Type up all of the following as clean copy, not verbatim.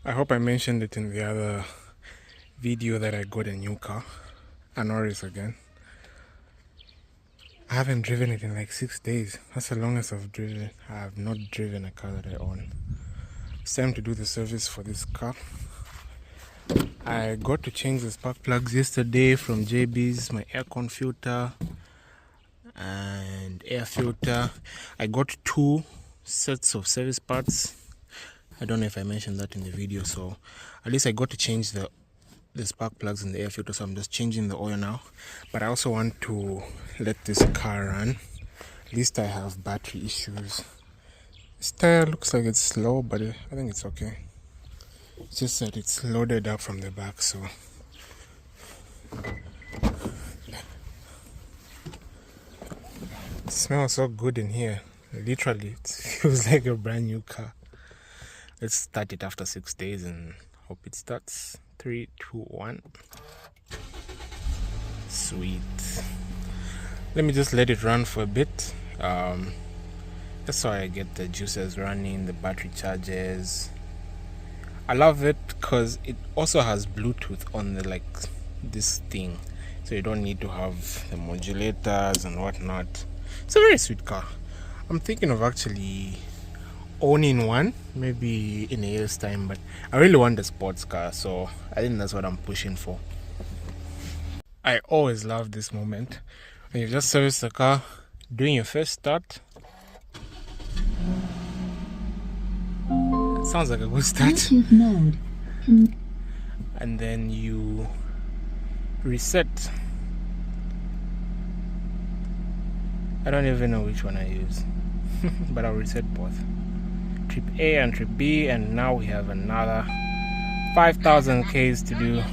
I hope I mentioned it in the other video that I got a new car, a Norris again. I haven't driven it in like 6 days. That's the longest I've driven. I have not driven a car that I own. It's time to do the service for this car. I got to change the spark plugs yesterday from JB's, my aircon filter and air filter. I got 2 sets of service parts. I don't know if I mentioned that in the video, so at least I got to change the spark plugs and the air filter, so I'm just changing the oil now. But I also want to let this car run. At least I have battery issues. This tire looks like it's slow, but I think it's okay. It's just that it's loaded up from the back, so it smells so good in here. Literally, it feels like a brand new car. Let's start it after 6 days and hope it starts. 3, 2, 1. Sweet. Let me just let it run for a bit. That's so I get the juices running, the battery charges. I love it because it also has Bluetooth on the this thing, so you don't need to have the modulators and whatnot. It's a very sweet car. I'm thinking of actually owning one maybe in a year's time, but I really want a sports car, so I think that's what I'm pushing for. I always love this moment when you just service the car, doing your first start. Sounds like a good start. And then you reset. I don't even know which one I use, but I'll reset both. Trip A and trip B, and now we have another 5,000 Ks to do.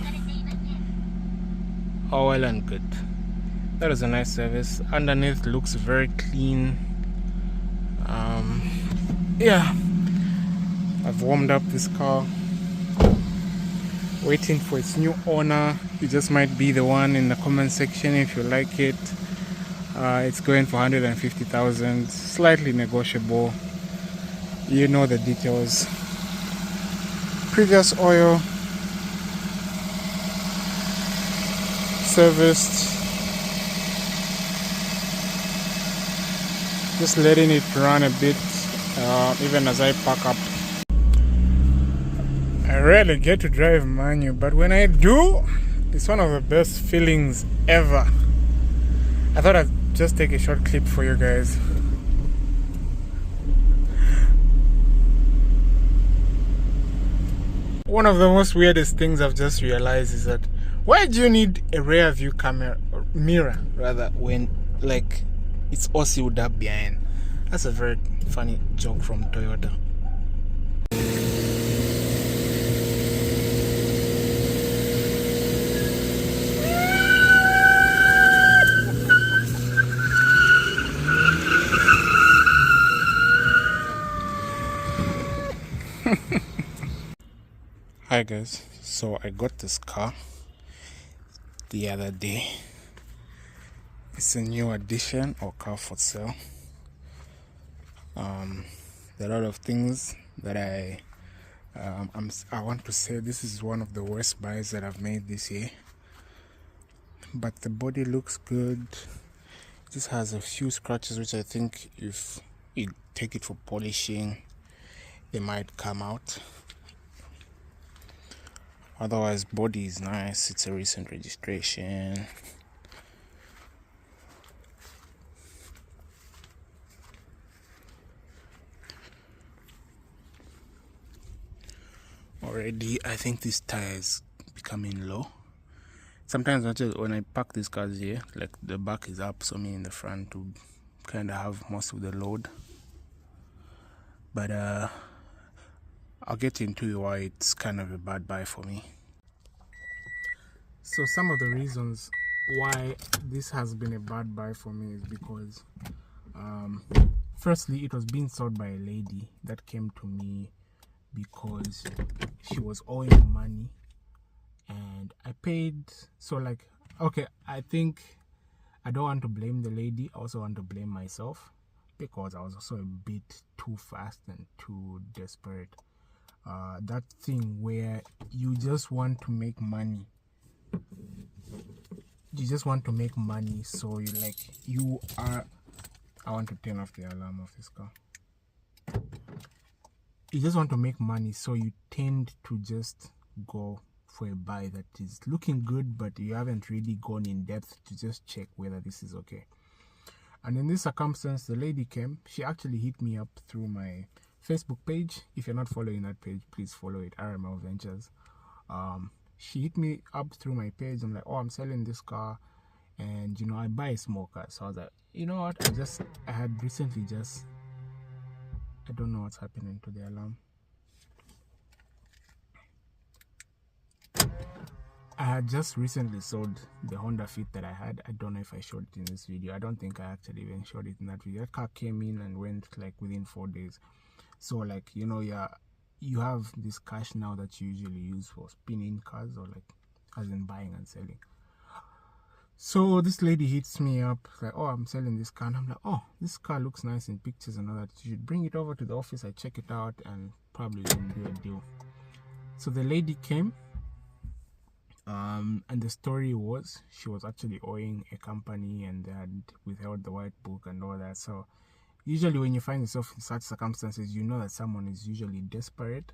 All well and good. That is a nice service. Underneath looks very clean. Yeah, I've warmed up this car, waiting for its new owner. You just might be the one in the comment section if you like it. It's going for 150,000, slightly negotiable. You know the details. Previous oil serviced. Just letting it run a bit, even as I pack up. I rarely get to drive manual, but when I do, it's one of the best feelings ever. I thought I'd just take a short clip for you guys. One of the most weirdest things I've just realized is that why do you need a rear view camera or mirror rather when it's all sealed up behind? That's a very funny joke from Toyota. Hi guys, so I got this car the other day. It's a new addition or car for sale. There are a lot of things that I want to say. This is one of the worst buys that I've made this year, but the body looks good. This has a few scratches which I think if you take it for polishing they might come out. Otherwise, body is nice. It's a recent registration. Already, I think this tire is becoming low. Sometimes when I park these cars here, the back is up, so me in the front to kind of have most of the load. But I'll get into why it's kind of a bad buy for me. So some of the reasons why this has been a bad buy for me is because firstly, it was being sold by a lady that came to me because she was owing money and I paid. So okay, I think I don't want to blame the lady. I also want to blame myself because I was also a bit too fast and too desperate. that thing where you just want to make money. You just want to make money, so you are. I want to turn off the alarm of this car. You just want to make money, so you tend to just go for a buy that is looking good, but you haven't really gone in depth to just check whether this is okay. And in this circumstance, the lady came. She actually hit me up through my Facebook page. If you're not following that page, please follow it, RML Ventures. She hit me up through my page. I'm like, oh, I'm selling this car, and I buy small cars. So I was like, you know what? I had recently just, I don't know what's happening to the alarm. I had just recently sold the Honda Fit that I had. I don't know if I showed it in this video. I don't think I actually even showed it in that video. That car came in and went within 4 days. So you have this cash now that you usually use for spinning cars, or as in buying and selling. So this lady hits me up like, oh, I'm selling this car. And I'm like, oh, this car looks nice in pictures and all that. You should bring it over to the office. I check it out and probably we can do a deal. So the lady came. And the story was she was actually owing a company and they had withheld the white book and all that. So usually when you find yourself in such circumstances, you know that someone is usually desperate.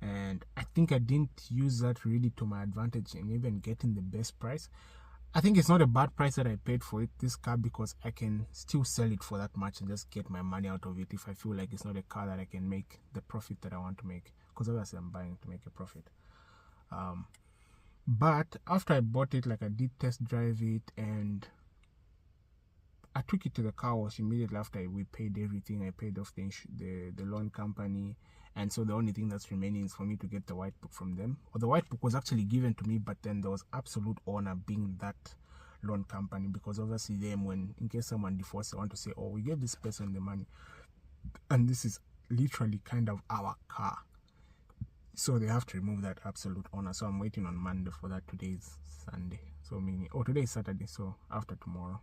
And I think I didn't use that really to my advantage in even getting the best price. I think it's not a bad price that I paid for this car, because I can still sell it for that much and just get my money out of it if I feel like it's not a car that I can make the profit that I want to make, because obviously I'm buying to make a profit. But after I bought it, I did test drive it, and I took it to the car wash immediately after we paid everything. I paid off the loan company, and so the only thing that's remaining is for me to get the white book from them. Or the white book was actually given to me, but then there was absolute honor being that loan company, because obviously them, in case someone defaults, they want to say, oh, we gave this person the money, and this is literally kind of our car. So they have to remove that absolute honor. So I'm waiting on Monday for that. Today is Sunday. So today is Saturday. So after tomorrow.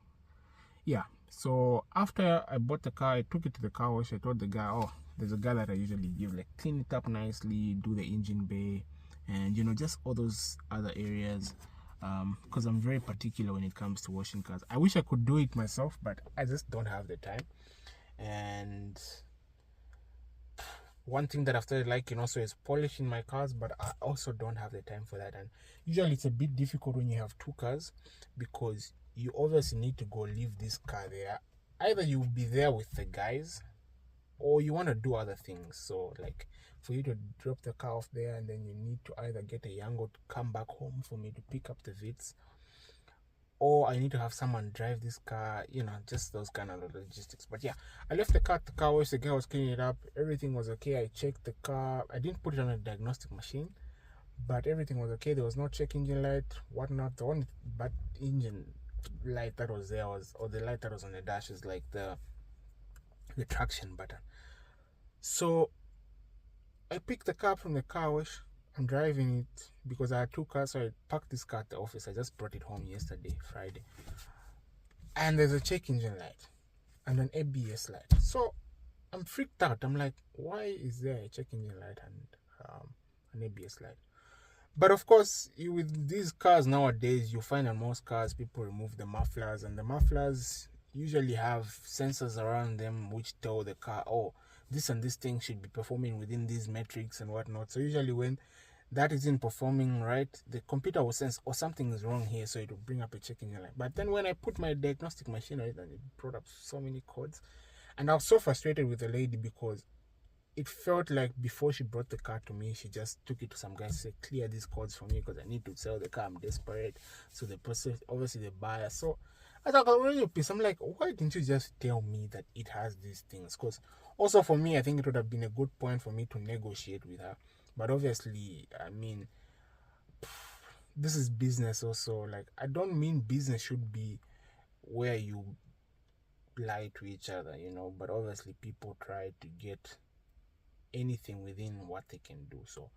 Yeah. So after I bought the car, I took it to the car wash. I told the guy, oh, there's a guy that I usually give, clean it up nicely, do the engine bay, and just all those other areas. Because I'm very particular when it comes to washing cars. I wish I could do it myself, but I just don't have the time. And one thing that I've started liking also is polishing my cars, but I also don't have the time for that. And usually it's a bit difficult when you have two cars, because you obviously need to go leave this car there. Either you'll be there with the guys, or you want to do other things. So for you to drop the car off there, and then you need to either get a Yango to come back home for me to pick up the Vits, or I need to have someone drive this car, just those kind of logistics. But yeah, I left the car at the car wash. The guy was cleaning it up. Everything was okay. I checked the car. I didn't put it on a diagnostic machine, but everything was okay. There was no check engine light, whatnot. The only bad engine light that was there or the light that was on the dash is the traction button. So I picked the car up from the car wash. I'm driving it because I had two cars, so I parked this car at the office. I just brought it home yesterday, Friday. And there's a check engine light and an ABS light. So I'm freaked out. I'm like, why is there a check engine light and an ABS light? But of course, with these cars nowadays, you find on most cars, people remove the mufflers, and the mufflers usually have sensors around them which tell the car, oh, this and this thing should be performing within these metrics and whatnot. So usually when that isn't performing right, the computer will sense, oh, something is wrong here, so it will bring up a check engine light. But then when I put my diagnostic machine on it, and it brought up so many codes, and I was so frustrated with the lady, because it felt like before she brought the car to me, she just took it to some guys, said, clear these codes for me because I need to sell the car, I'm desperate. So the person, obviously the buyer, so I thought I was really pissed. I'm like, why didn't you just tell me that it has these things? Because also for me, I think it would have been a good point for me to negotiate with her. But obviously, this is business also. I don't mean business should be where you lie to each other, but obviously people try to get anything within what they can do. So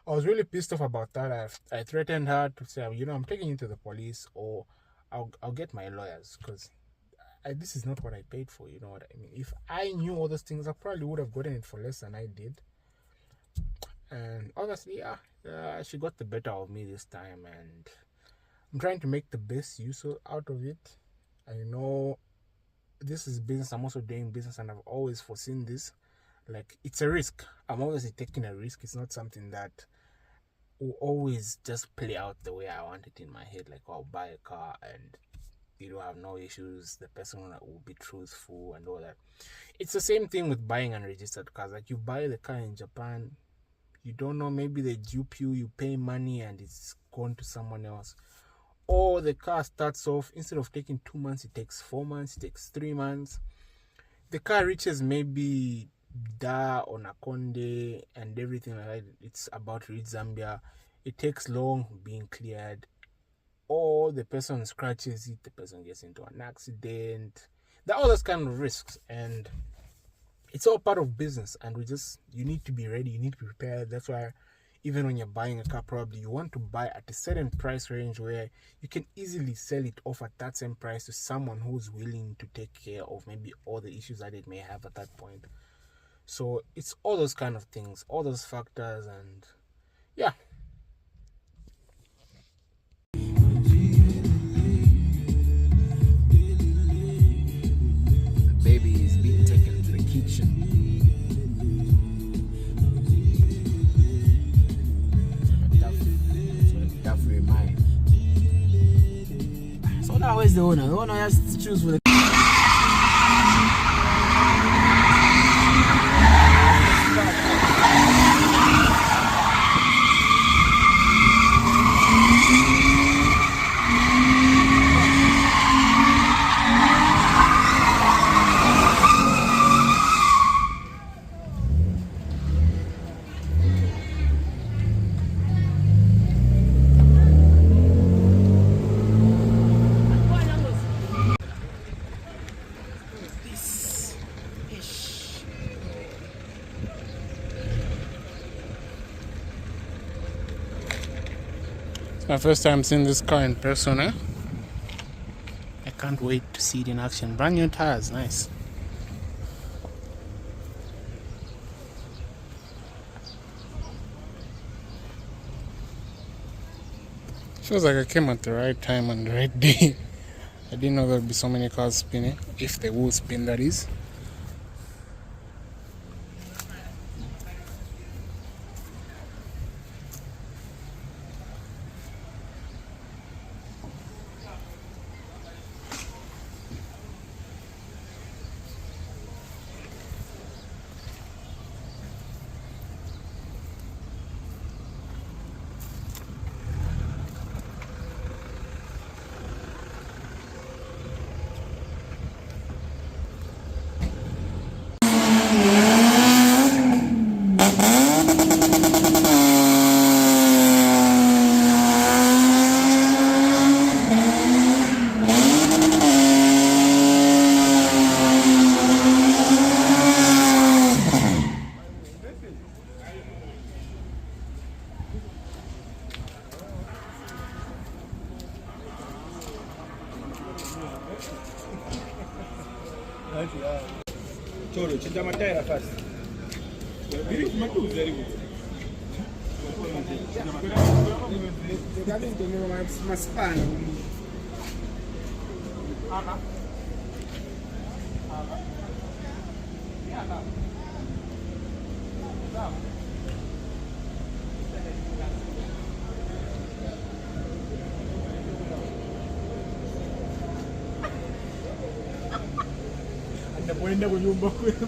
I was really pissed off about that. I threatened her to say, I'm taking you to the police, or I'll get my lawyers, because this is not what I paid for. You know what I mean? If I knew all those things, I probably would have gotten it for less than I did. And honestly, she got the better of me this time, and I'm trying to make the best use out of it. I know this is business. I'm also doing business, and I've always foreseen this. Like, it's a risk. I'm always taking a risk. It's not something that will always just play out the way I want it in my head. Like, I'll buy a car and you don't have no issues. The person will be truthful and all that. It's the same thing with buying unregistered cars. Like, you buy the car in Japan, you don't know, maybe they dupe you, you pay money and it's gone to someone else. Or the car starts off, instead of taking 2 months, it takes 4 months, it takes 3 months. The car reaches maybe Da or Nakonde and everything like that. It's about to reach Zambia. It takes long being cleared. Or the person scratches it, the person gets into an accident. There are all those kind of risks, and it's all part of business. And you need to be ready, you need to be prepared. That's why even when you're buying a car, probably you want to buy at a certain price range where you can easily sell it off at that same price to someone who's willing to take care of maybe all the issues that it may have at that point. So it's all those kind of things, all those factors, and yeah. The baby is being taken to the kitchen. So now where's the owner? The owner has to choose for the my first time seeing this car in person, I can't wait to see it in action. Brand new tires, nice. Feels like I came at the right time on the right day. I didn't know there'd be so many cars spinning, if they will spin, that is. Choro, chinja mataira fast. Biri kumatuza ali. Ndabinto ngoma masipana. Aha. Aha. Yaka. Sawa. Kwenda kwa nyumba kwenda.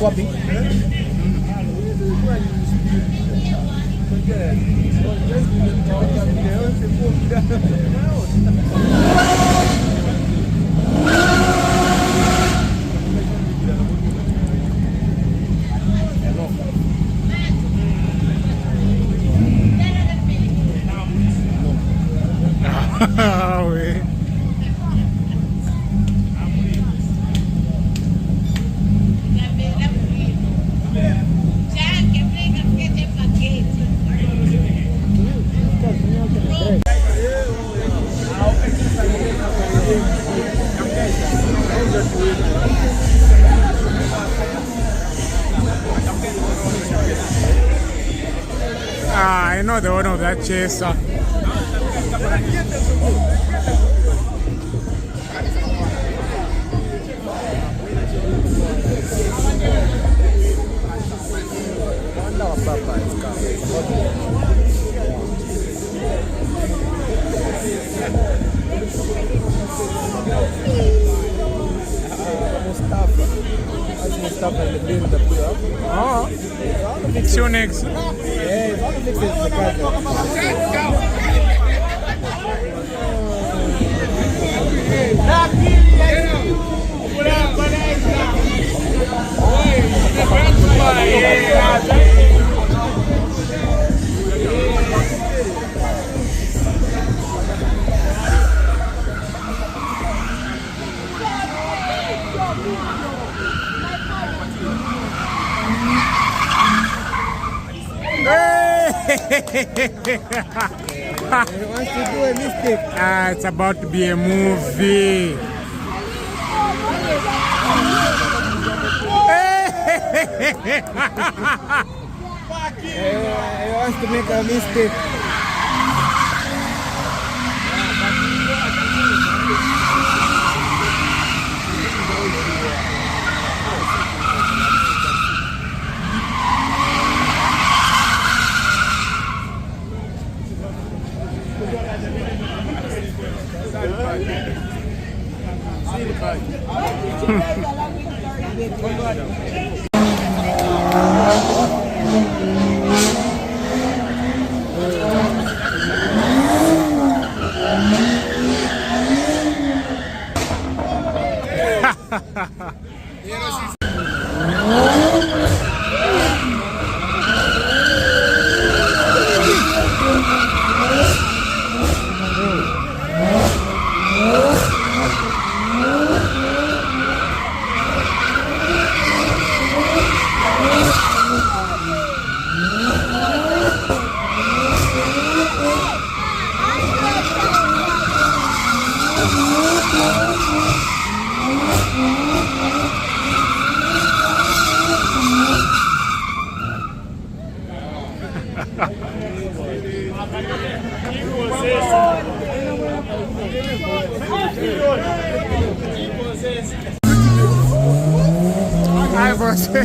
Swapping. I know the one of that chaser. Oh, it's your next. He wants to do a mistake. It's about to be a movie. He wants to make a mistake. Ai, você.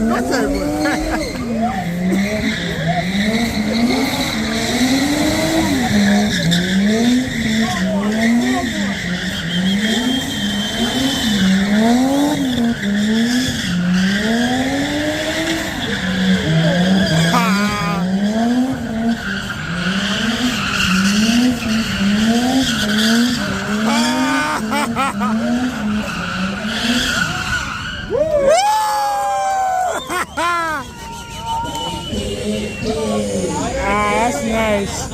That's nice.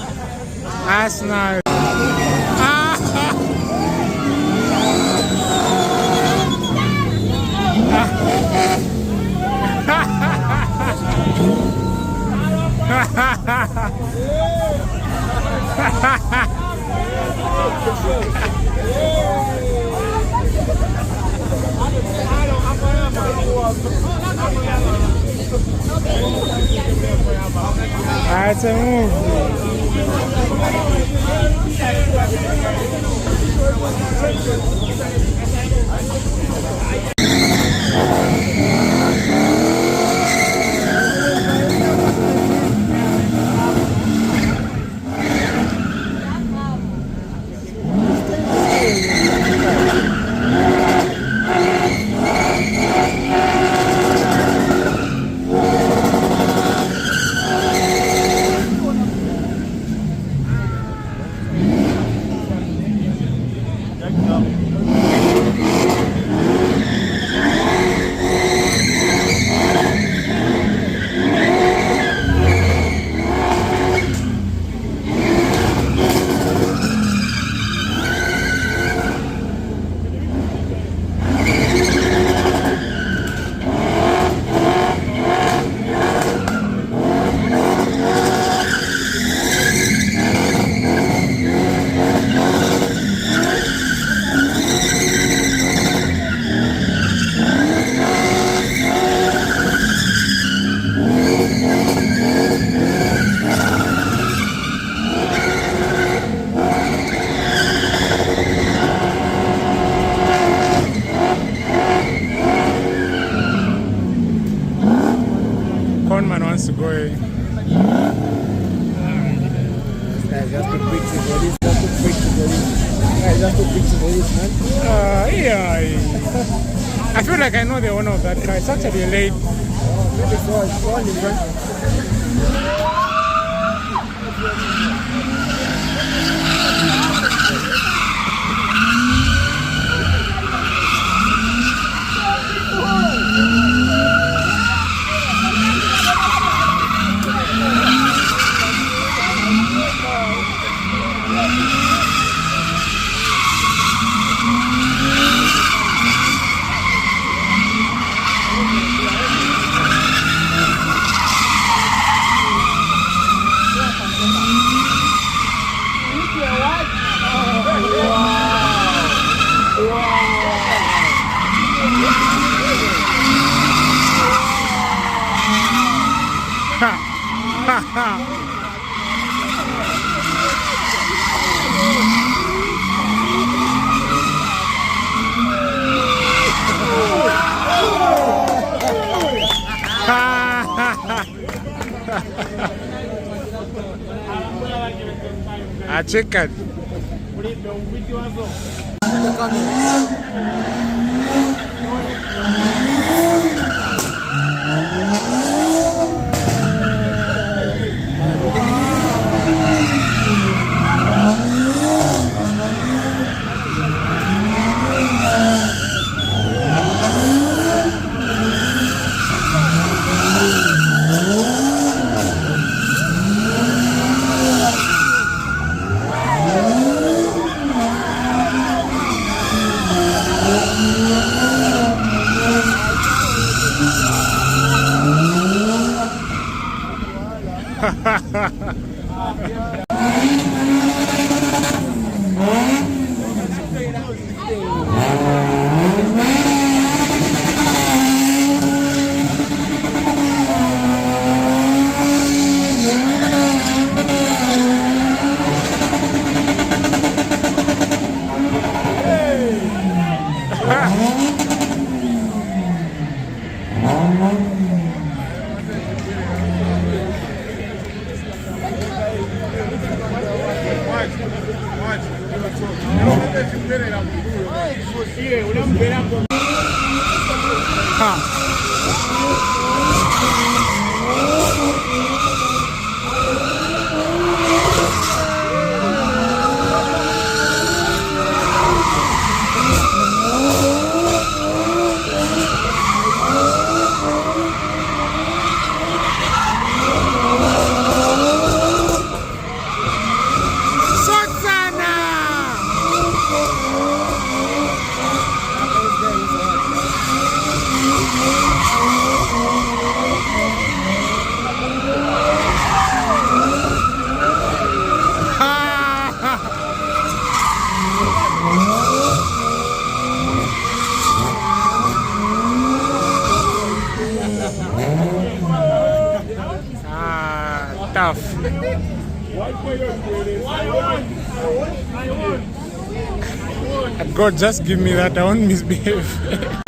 That's nice. It's a movie. Conman wants to go. This guy just too quick to go this. Just too quick to go this. Guy just too quick to go this, man. I feel like I know the owner of that car. It's actually late. Maybe so. It's all in front. A chicken. enough. God, just give me that. I won't misbehave.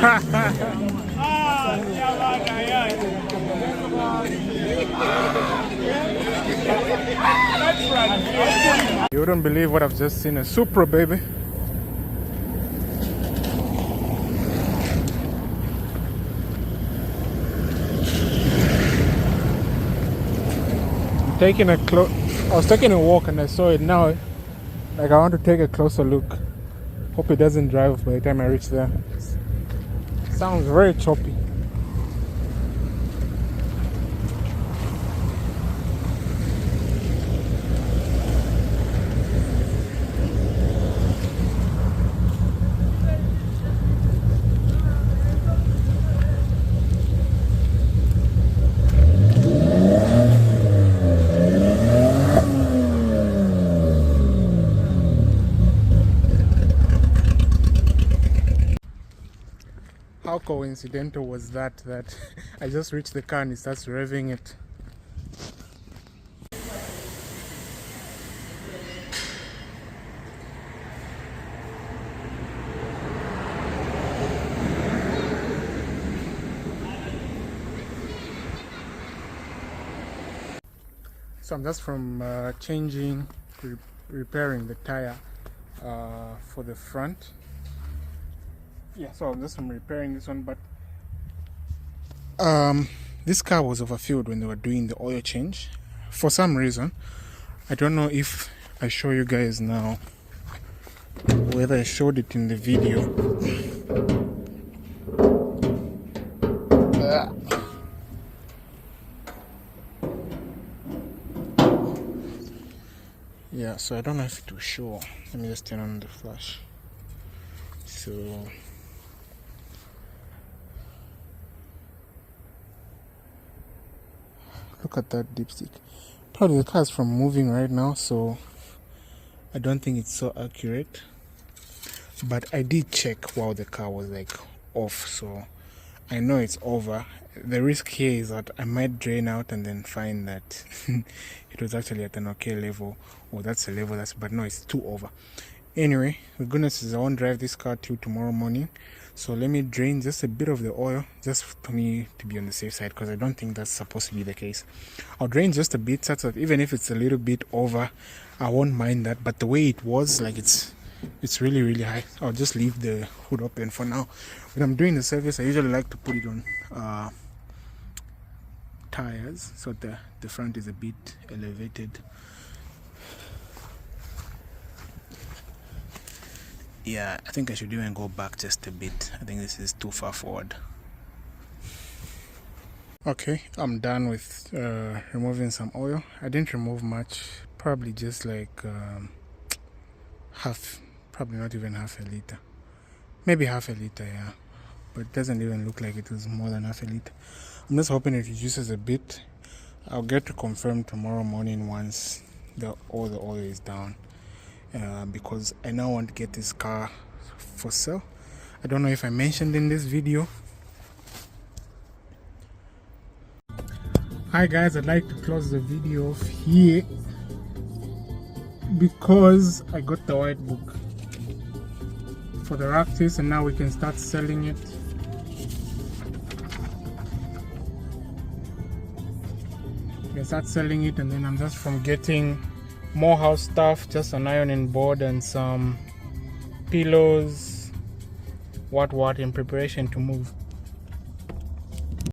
You wouldn't believe what I've just seen. A Supra, baby. I was taking a walk and I saw it now. Like, I want to take a closer look. Hope it doesn't drive by the time I reach there. Sounds very choppy. How coincidental was that I just reached the car and it starts revving it. So I'm just from repairing the tire for the front. Yeah, so I'm just from repairing this one, but this car was overfilled when they were doing the oil change for some reason. I don't know if I show you guys now, whether I showed it in the video. Yeah, so I don't know if it will show. Let me just turn on the flash. So look at that dipstick. Probably the car is from moving right now, so I don't think it's so accurate. But I did check while the car was like off, so I know it's over. The risk here is that I might drain out and then find that it was actually at an okay level, or that's a level but no, it's too over. Anyway, the goodness is I won't drive this car till tomorrow morning, so let me drain just a bit of the oil, just for me to be on the safe side, because I don't think that's supposed to be the case. I'll drain just a bit, so that even if it's a little bit over, I won't mind that. But the way it was, like, it's really, really high. I'll just leave the hood open for now. When I'm doing the service, I usually like to put it on tires, so the front is a bit elevated. Yeah, I think I should even go back just a bit. I think this is too far forward. Okay, I'm done with removing some oil. I didn't remove much, probably just like half, probably not even half a liter. Maybe half a liter, yeah. But it doesn't even look like it was more than half a liter. I'm just hoping it reduces a bit. I'll get to confirm tomorrow morning once all the oil is down. Because I now want to get this car for sale. I don't know if I mentioned in this video. Hi guys, I'd like to close the video off here because I got the white book for the rack face, and now we can start selling it. We can start selling it, and then I'm just from getting more house stuff, just an ironing board and some pillows, what in preparation to move.